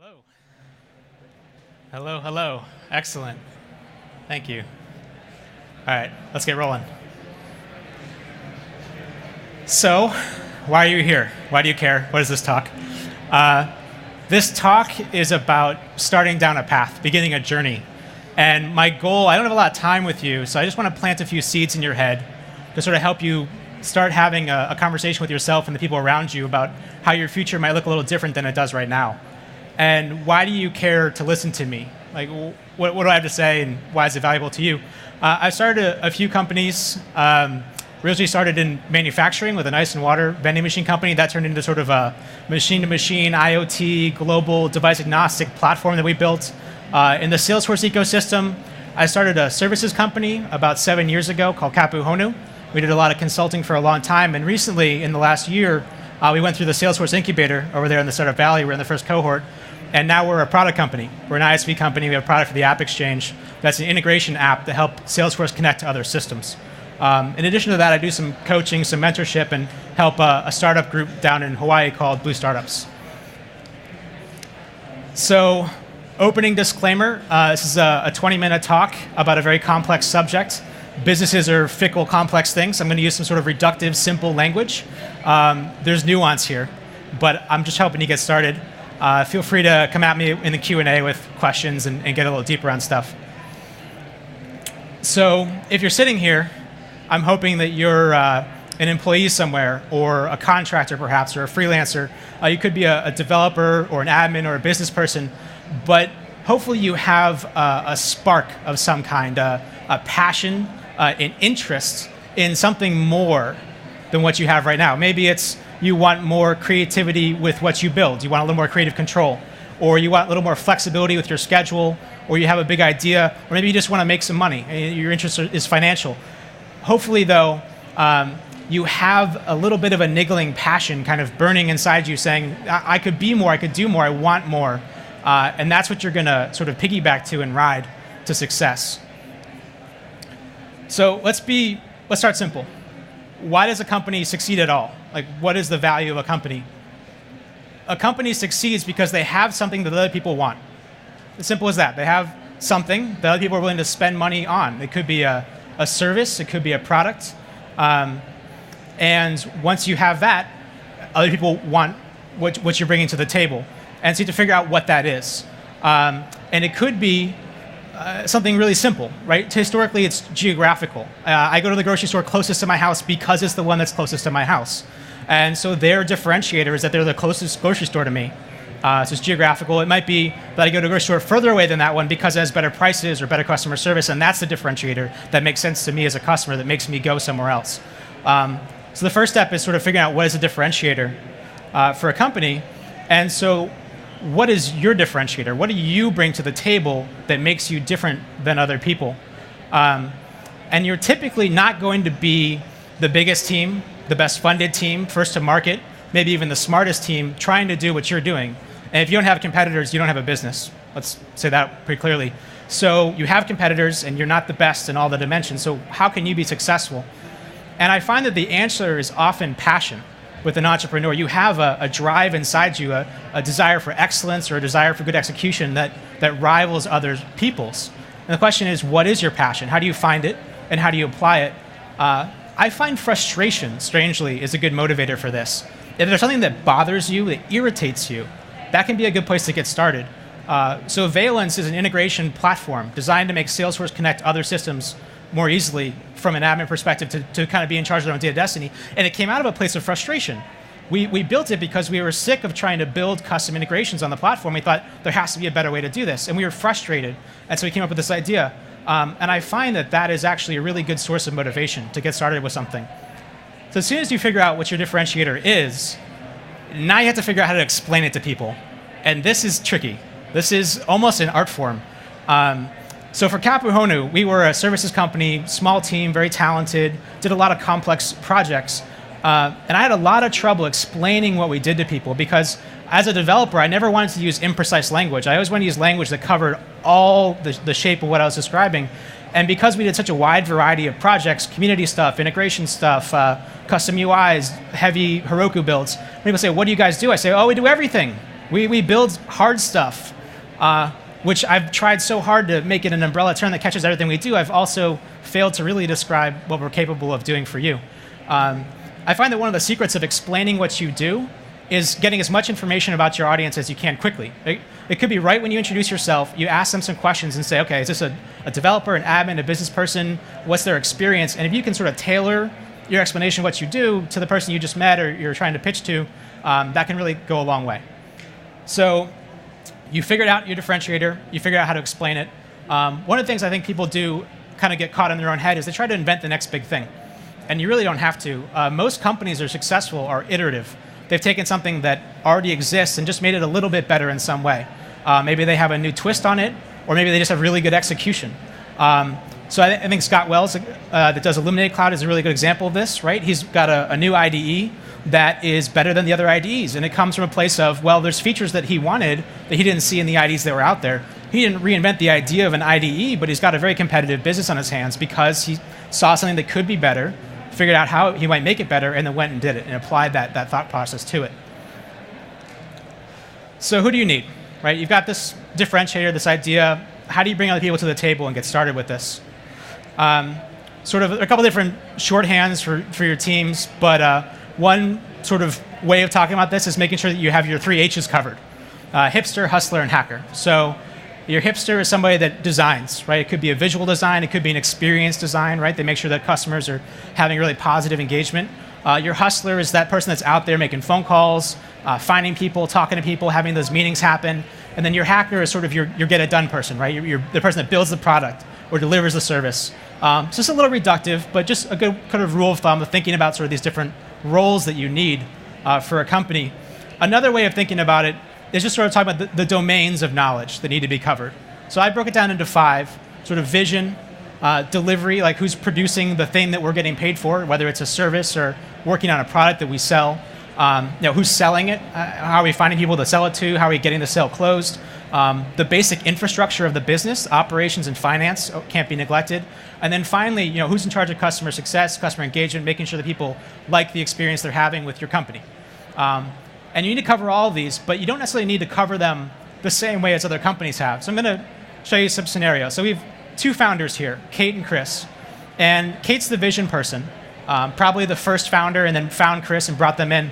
Hello. Hello, hello. Excellent. Thank you. All right, let's get rolling. So, why are you here? Why do you care? What is this talk? This talk is about starting down a path, beginning a journey. And my goal, I don't have a lot of time with you, so I just want to plant a few seeds in your head to sort of help you start having a conversation with yourself and the people around you about how your future might look a little different than it does right now. And why do you care to listen to me? Like, what do I have to say, and why is it valuable to you? I've started a few companies. Originally started in manufacturing with an ice and water vending machine company. That turned into sort of a machine-to-machine IoT global device agnostic platform that we built. In the Salesforce ecosystem, I started a services company about 7 years ago called Kapuhonu. We did a lot of consulting for a long time, and recently, in the last year, we went through the Salesforce incubator over there in the Startup Valley. We're in the first cohort, and now we're a product company. We're an ISV company. We have a product for the App Exchange. That's an integration app to help Salesforce connect to other systems. In addition to that, I do some coaching, some mentorship, and help a startup group down in Hawaii called Blue Startups. So, opening disclaimer, this is a 20-minute talk about a very complex subject. Businesses are fickle, complex things. I'm going to use some sort of reductive, simple language. There's nuance here, but I'm just helping you get started. Feel free to come at me in the Q&A with questions and get a little deeper on stuff. So if you're sitting here, I'm hoping that you're an employee somewhere, or a contractor perhaps, or a freelancer. You could be a developer or an admin or a business person, but hopefully you have a spark of some kind, a passion, an interest in something more than what you have right now. Maybe it's you want more creativity with what you build. You want a little more creative control, or you want a little more flexibility with your schedule, or you have a big idea, or maybe you just want to make some money. Your interest is financial. Hopefully, though, you have a little bit of a niggling passion kind of burning inside you saying, I could be more, I could do more, I want more. And that's what you're going to sort of piggyback to and ride to success. So let's start simple. Why does a company succeed at all? Like, what is the value of a company? A company succeeds because they have something that other people want. As simple as that. They have something that other people are willing to spend money on. It could be a service, it could be a product. And once you have that, other people want what you're bringing to the table. And so you have to figure out what that is. And it could be something really simple, right? Historically, it's geographical. I go to the grocery store closest to my house because it's the one that's closest to my house. And so their differentiator is that they're the closest grocery store to me. So it's geographical. It might be that I go to a grocery store further away than that one because it has better prices or better customer service, and that's the differentiator that makes sense to me as a customer, that makes me go somewhere else. So the first step is sort of figuring out what is a differentiator for a company. And so what is your differentiator? What do you bring to the table that makes you different than other people? And you're typically not going to be the biggest team, the best funded team, first to market, maybe even the smartest team trying to do what you're doing. And if you don't have competitors, you don't have a business. Let's say that pretty clearly. So you have competitors and you're not the best in all the dimensions. So how can you be successful? And I find that the answer is often passion. With an entrepreneur, you have a drive inside you, a desire for excellence or a desire for good execution that rivals other people's. And the question is, what is your passion? How do you find it, and how do you apply it? I find frustration, strangely, is a good motivator for this. If there's something that bothers you, that irritates you, that can be a good place to get started. So Valence is an integration platform designed to make Salesforce connect other systems more easily from an admin perspective to kind of be in charge of their own data destiny. And it came out of a place of frustration. We built it because we were sick of trying to build custom integrations on the platform. We thought there has to be a better way to do this. And we were frustrated. And so we came up with this idea. And I find that is actually a really good source of motivation to get started with something. So as soon as you figure out what your differentiator is, now you have to figure out how to explain it to people. And this is tricky. This is almost an art form. So for Kapuhonu, we were a services company, small team, very talented, did a lot of complex projects. And I had a lot of trouble explaining what we did to people because as a developer, I never wanted to use imprecise language. I always wanted to use language that covered all the shape of what I was describing. And because we did such a wide variety of projects, community stuff, integration stuff, custom UIs, heavy Heroku builds, when people say, what do you guys do? I say, oh, we do everything. We build hard stuff, which I've tried so hard to make it an umbrella term that catches everything we do. I've also failed to really describe what we're capable of doing for you. I find that one of the secrets of explaining what you do is getting as much information about your audience as you can quickly. It could be right when you introduce yourself, you ask them some questions and say, okay, is this a developer, an admin, a business person? What's their experience? And if you can sort of tailor your explanation of what you do to the person you just met or you're trying to pitch to, that can really go a long way. So you figured out your differentiator, you figured out how to explain it. One of the things I think people do kind of get caught in their own head is they try to invent the next big thing. And you really don't have to. Most companies that are successful are iterative. They've taken something that already exists and just made it a little bit better in some way. Maybe they have a new twist on it, or maybe they just have really good execution. So I think Scott Wells, that does Illuminate Cloud, is a really good example of this, right? He's got a new IDE that is better than the other IDEs, and it comes from a place of, well, there's features that he wanted that he didn't see in the IDEs that were out there. He didn't reinvent the idea of an IDE, but he's got a very competitive business on his hands because he saw something that could be better, figured out how he might make it better, and then went and did it and applied that thought process to it. So who do you need, right? You've got this differentiator, this idea. How do you bring other people to the table and get started with this? Sort of a couple different shorthands for your teams, but one sort of way of talking about this is making sure that you have your 3 H's covered. Hipster, hustler, and hacker. So your hipster is somebody that designs, right? It could be a visual design, it could be an experience design, right? They make sure that customers are having really positive engagement. Your hustler is that person that's out there making phone calls, finding people, talking to people, having those meetings happen. And then your hacker is sort of your get-it-done person, right? You're the person that builds the product or delivers the service. So it's a little reductive, but just a good kind of rule of thumb of thinking about sort of these different roles that you need for a company. Another way of thinking about it is just sort of talking about the domains of knowledge that need to be covered. So I broke it down into 5, sort of vision, delivery, like who's producing the thing that we're getting paid for, whether it's a service or working on a product that we sell, who's selling it, how are we finding people to sell it to, how are we getting the sale closed, the basic infrastructure of the business, operations and finance can't be neglected. And then finally, who's in charge of customer success, customer engagement, making sure that people like the experience they're having with your company. And you need to cover all of these, but you don't necessarily need to cover them the same way as other companies have. So I'm going to show you some scenarios. So we have 2 founders here, Kate and Chris. And Kate's the vision person, probably the first founder, and then found Chris and brought them in.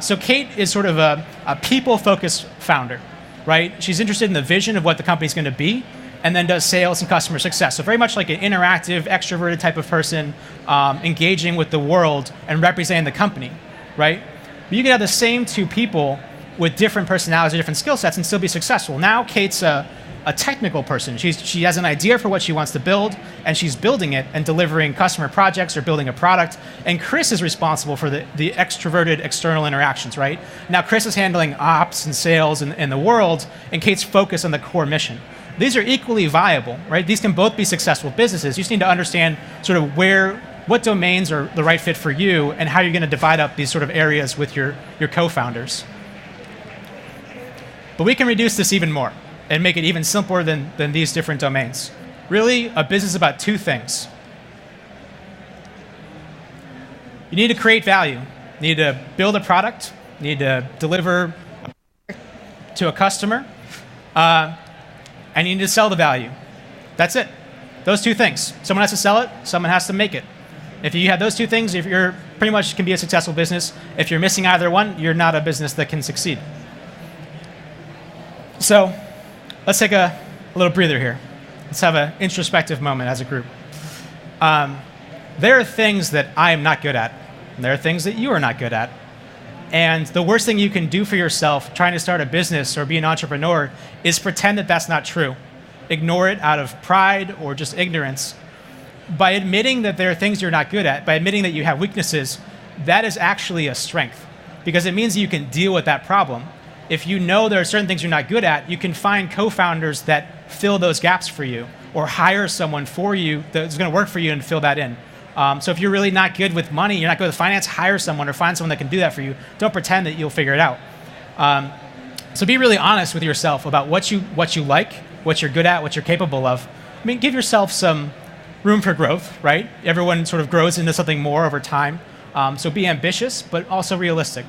So Kate is sort of a people-focused founder, right? She's interested in the vision of what the company's going to be, and then does sales and customer success. So very much like an interactive, extroverted type of person, engaging with the world and representing the company, right? But you can have the same 2 people with different personalities or different skill sets and still be successful. Now Kate's a technical person. She has an idea for what she wants to build, and she's building it and delivering customer projects or building a product. And Chris is responsible for the extroverted external interactions, right? Now Chris is handling ops and sales in the world, and Kate's focused on the core mission. These are equally viable, right? These can both be successful businesses. You just need to understand sort of what domains are the right fit for you and how you're going to divide up these sort of areas with your co-founders. But we can reduce this even more and make it even simpler than these different domains. Really, a business is about 2 things. You need to create value. You need to build a product. You need to deliver to a customer. And you need to sell the value. That's it. Those 2 things. Someone has to sell it. Someone has to make it. If you have those 2 things, if you're pretty much can be a successful business. If you're missing either one, you're not a business that can succeed. So let's take a little breather here. Let's have an introspective moment as a group. There are things that I am not good at, and there are things that you are not good at. And the worst thing you can do for yourself trying to start a business or be an entrepreneur is pretend that that's not true. Ignore it out of pride or just ignorance. By admitting that there are things you're not good at, by admitting that you have weaknesses, that is actually a strength because it means you can deal with that problem. If you know there are certain things you're not good at, you can find co-founders that fill those gaps for you or hire someone for you that's going to work for you and fill that in. So if you're really not good with money, you're not good with finance, hire someone or find someone that can do that for you. Don't pretend that you'll figure it out. So be really honest with yourself about what you like, what you're good at, what you're capable of. I mean, give yourself some room for growth, right? Everyone sort of grows into something more over time. So be ambitious, but also realistic.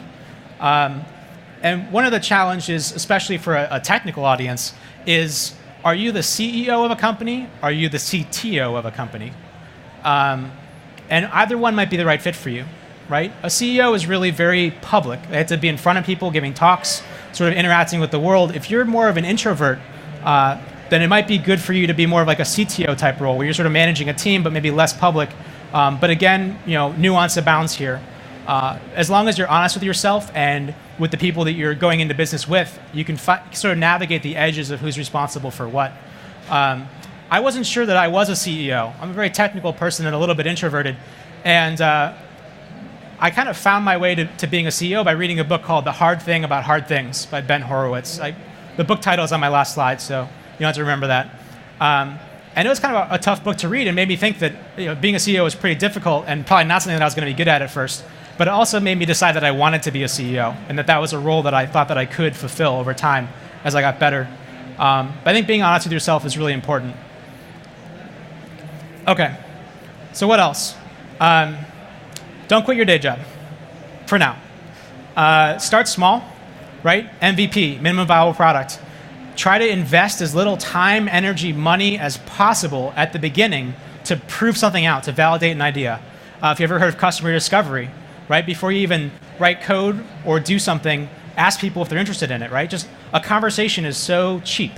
And one of the challenges, especially for a technical audience, is are you the CEO of a company? Are you the CTO of a company? And either one might be the right fit for you, right? A CEO is really very public. They have to be in front of people, giving talks, sort of interacting with the world. If you're more of an introvert, then it might be good for you to be more of like a CTO type role, where you're sort of managing a team, but maybe less public. But again, nuance abounds here. As long as you're honest with yourself and with the people that you're going into business with, you can sort of navigate the edges of who's responsible for what. I wasn't sure that I was a CEO. I'm a very technical person and a little bit introverted. And I kind of found my way to being a CEO by reading a book called The Hard Thing About Hard Things by Ben Horowitz. The book title is on my last slide, so you don't have to remember that. And it was kind of a tough book to read and made me think that being a CEO was pretty difficult and probably not something that I was going to be good at first. But it also made me decide that I wanted to be a CEO and that was a role that I thought that I could fulfill over time as I got better. But I think being honest with yourself is really important. Okay, so what else? Don't quit your day job, for now. Start small, right? MVP, minimum viable product. Try to invest as little time, energy, money as possible at the beginning to prove something out, to validate an idea. If you ever heard of customer discovery, right? Before you even write code or do something, ask people if they're interested in it, right? Just a conversation is so cheap.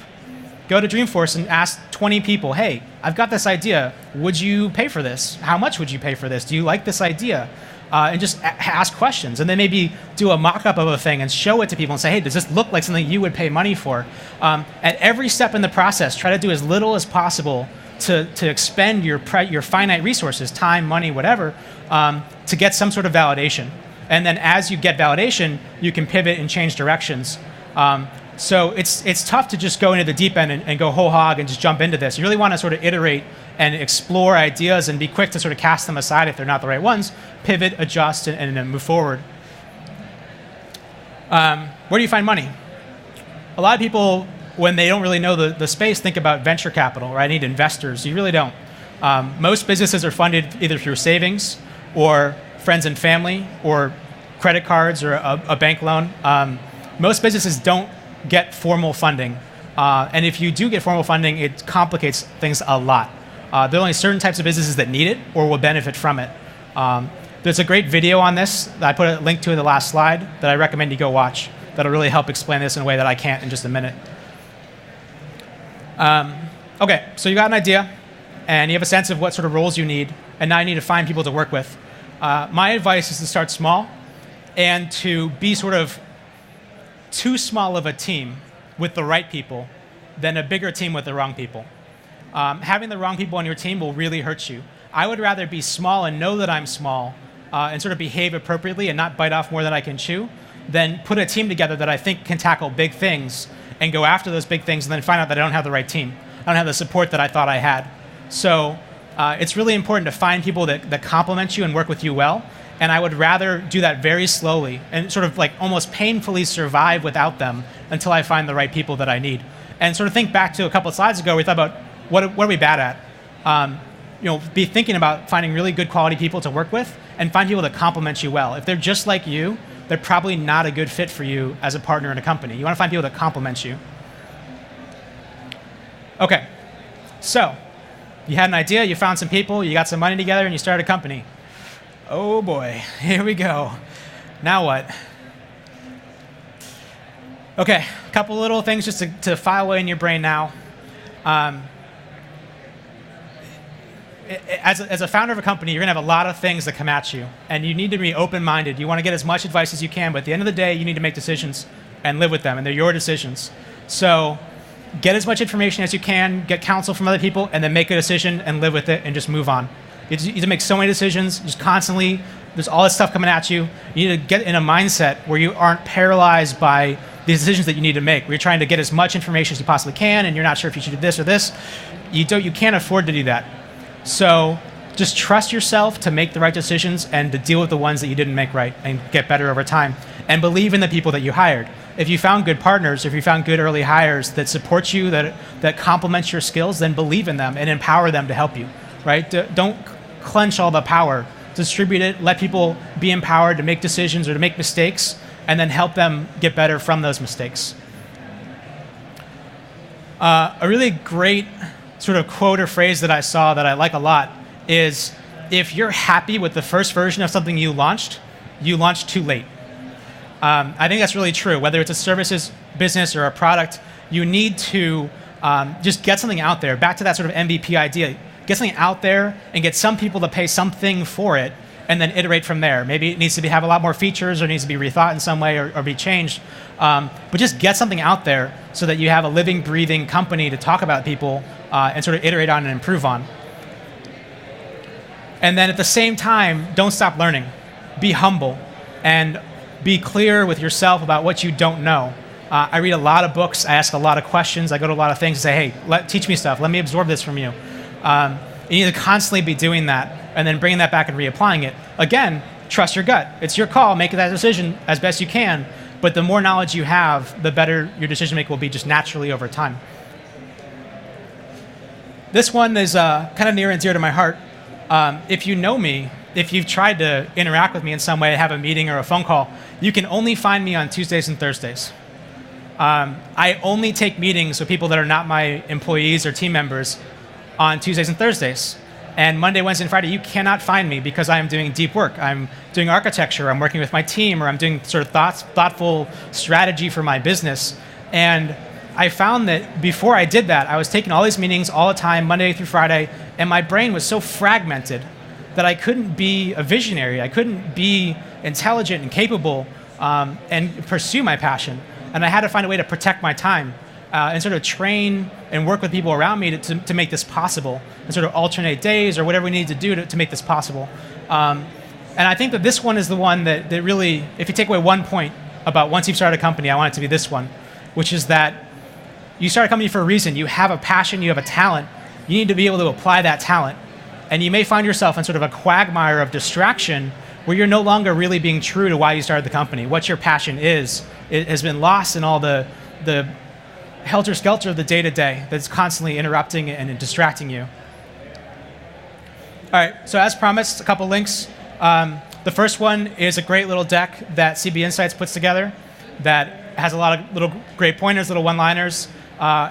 Go to Dreamforce and ask 20 people, hey, I've got this idea. Would you pay for this? How much would you pay for this? Do you like this idea? And just ask questions. And then maybe do a mock-up of a thing and show it to people and say, hey, does this look like something you would pay money for? At every step in the process, try to do as little as possible to expend your finite resources, time, money, whatever, to get some sort of validation. And then as you get validation, you can pivot and change directions. So it's tough to just go into the deep end and go whole hog and just jump into this. You really want to sort of iterate and explore ideas and be quick to sort of cast them aside if they're not the right ones, pivot, adjust, and then move forward. Where do you find money? A lot of people, when they don't really know the space, think about venture capital, right? I need investors. You really don't. Most businesses are funded either through savings or friends and family or credit cards or a bank loan. Most businesses don't get formal funding. And if you do get formal funding, it complicates things a lot. There are only certain types of businesses that need it or will benefit from it. There's a great video on this that I put a link to in the last slide that I recommend you go watch. That'll really help explain this in a way that I can't in just a minute. Okay, so you got an idea, and you have a sense of what sort of roles you need, and now you need to find people to work with. My advice is to start small and to be sort of too small of a team with the right people than a bigger team with the wrong people. Having the wrong people on your team will really hurt you. I would rather be small and know that I'm small and sort of behave appropriately and not bite off more than I can chew than put a team together that I think can tackle big things and go after those big things and then find out that I don't have the right team. I don't have the support that I thought I had. So it's really important to find people that complement you and work with you well. And I would rather do that very slowly and sort of like almost painfully survive without them until I find the right people that I need. And sort of think back to a couple of slides ago, we thought about what are we bad at? Be thinking about finding really good quality people to work with and find people that complement you well. If they're just like you, they're probably not a good fit for you as a partner in a company. You want to find people that complement you. Okay, so you had an idea, you found some people, you got some money together, and you started a company. Oh boy, here we go. Now what? Okay, a couple little things just to file away in your brain now. As a founder of a company, you're going to have a lot of things that come at you, and you need to be open-minded. You want to get as much advice as you can, but at the end of the day, you need to make decisions and live with them, and they're your decisions. So get as much information as you can, get counsel from other people, and then make a decision and live with it and just move on. You need to make so many decisions, just constantly. There's all this stuff coming at you. You need to get in a mindset where you aren't paralyzed by the decisions that you need to make. Where you're trying to get as much information as you possibly can, and you're not sure if you should do this or this. You can't afford to do that. So just trust yourself to make the right decisions and to deal with the ones that you didn't make right and get better over time. And believe in the people that you hired. If you found good partners, if you found good early hires that support you, that complement your skills, then believe in them and empower them to help you. Right? Don't clench all the power. Distribute it. Let people be empowered to make decisions or to make mistakes, and then help them get better from those mistakes. A really great sort of quote or phrase that I saw that I like a lot is, if you're happy with the first version of something you launched too late. I think that's really true. Whether it's a services business or a product, you need to just get something out there. Back to that sort of MVP idea. Get something out there and get some people to pay something for it, and then iterate from there. Maybe it needs to have a lot more features, or needs to be rethought in some way, or be changed. But just get something out there so that you have a living, breathing company to talk about people and sort of iterate on and improve on. And then at the same time, don't stop learning. Be humble and be clear with yourself about what you don't know. I read a lot of books. I ask a lot of questions. I go to a lot of things and say, hey, teach me stuff. Let me absorb this from you. You need to constantly be doing that and then bringing that back and reapplying it. Again, trust your gut. It's your call. Make that decision as best you can. But the more knowledge you have, the better your decision making will be just naturally over time. This one is kind of near and dear to my heart. If you know me, if you've tried to interact with me in some way, have a meeting or a phone call, you can only find me on Tuesdays and Thursdays. I only take meetings with people that are not my employees or team members on Tuesdays and Thursdays. And Monday, Wednesday, and Friday, you cannot find me because I am doing deep work. I'm doing architecture, I'm working with my team, or I'm doing sort of thoughtful strategy for my business. And I found that before I did that, I was taking all these meetings all the time, Monday through Friday, and my brain was so fragmented that I couldn't be a visionary. I couldn't be intelligent and capable and pursue my passion. And I had to find a way to protect my time and sort of train and work with people around me to make this possible, and sort of alternate days or whatever we need to do to make this possible. And I think that this one is the one that really, if you take away one point about once you've started a company, I want it to be this one, which is that you start a company for a reason. You have a passion, you have a talent. You need to be able to apply that talent. And you may find yourself in sort of a quagmire of distraction where you're no longer really being true to why you started the company. What your passion is, it has been lost in all the helter-skelter of the day-to-day that's constantly interrupting and distracting you. All right, so as promised, a couple links. The first one is a great little deck that CB Insights puts together that has a lot of little great pointers, little one-liners.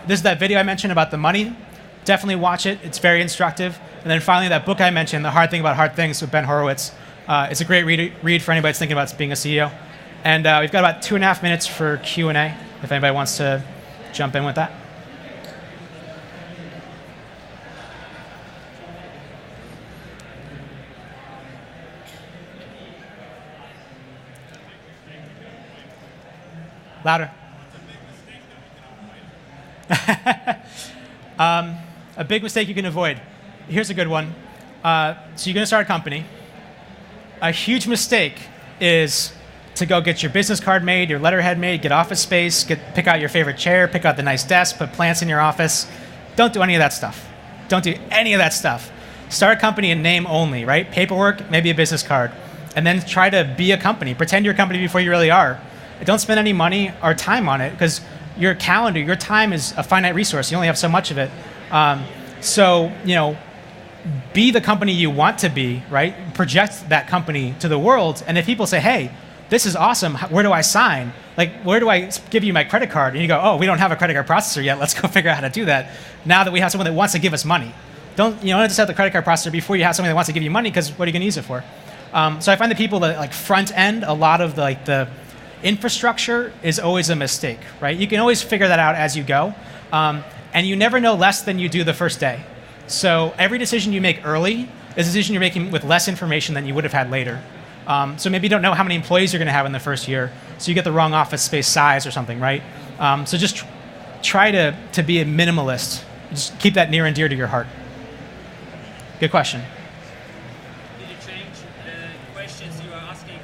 This is that video I mentioned about the money. Definitely watch it. It's very instructive. And then finally, that book I mentioned, The Hard Thing About Hard Things with Ben Horowitz. It's a great read for anybody that's thinking about being a CEO. And we've got about 2.5 minutes for Q&A, if anybody wants to jump in with that. Louder. A big mistake you can avoid. Here's a good one. So you're going to start a company. A huge mistake is to go get your business card made, your letterhead made, get office space, pick out your favorite chair, pick out the nice desk, put plants in your office. Don't do any of that stuff. Don't do any of that stuff. Start a company in name only, right? Paperwork, maybe a business card. And then try to be a company. Pretend you're a company before you really are. Don't spend any money or time on it, because your calendar, your time is a finite resource. You only have so much of it. So, be the company you want to be, right? Project that company to the world. And if people say, hey, this is awesome, where do I sign? Like, where do I give you my credit card? And you go, oh, we don't have a credit card processor yet. Let's go figure out how to do that. Now that we have someone that wants to give us money. Don't just have the credit card processor before you have someone that wants to give you money, because what are you going to use it for? So I find the people that front end a lot of the infrastructure is always a mistake, right? You can always figure that out as you go. And you never know less than you do the first day. So every decision you make early is a decision you're making with less information than you would have had later. So maybe you don't know how many employees you're going to have in the first year, so you get the wrong office space size or something, right? So just try to be a minimalist. Just keep that near and dear to your heart. Good question. Did you change the questions you are asking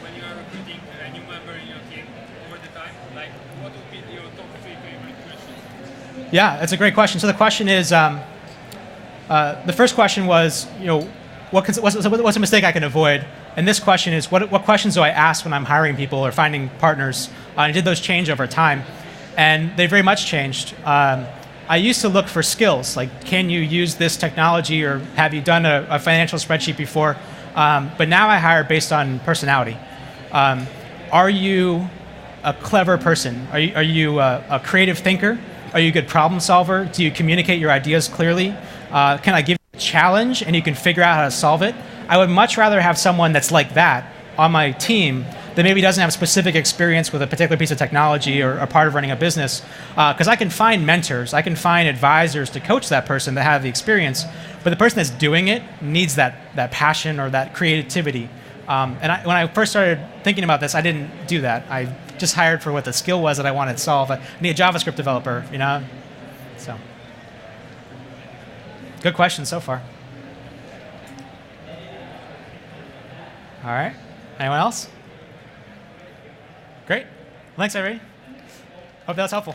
when you are recruiting a new member in your team over the time? Like, what would be your top 3 favorite questions? Yeah, that's a great question. So the question is, the first question was, what's a mistake I can avoid? And this question is, what questions do I ask when I'm hiring people or finding partners? And did those change over time? And they very much changed. I used to look for skills, like, can you use this technology, or have you done a financial spreadsheet before? But now I hire based on personality. are you a clever person? Are you a creative thinker? Are you a good problem solver? Do you communicate your ideas clearly? Can I give you a challenge and you can figure out how to solve it? I would much rather have someone that's like that on my team that maybe doesn't have specific experience with a particular piece of technology or a part of running a business, because I can find mentors, I can find advisors to coach that person that have the experience, but the person that's doing it needs that passion or that creativity. When I first started thinking about this, I didn't do that. I just hired for what the skill was that I wanted to solve. I need a JavaScript developer, you know? So, good question so far. All right, anyone else? Great. Thanks, everybody. Hope that was helpful.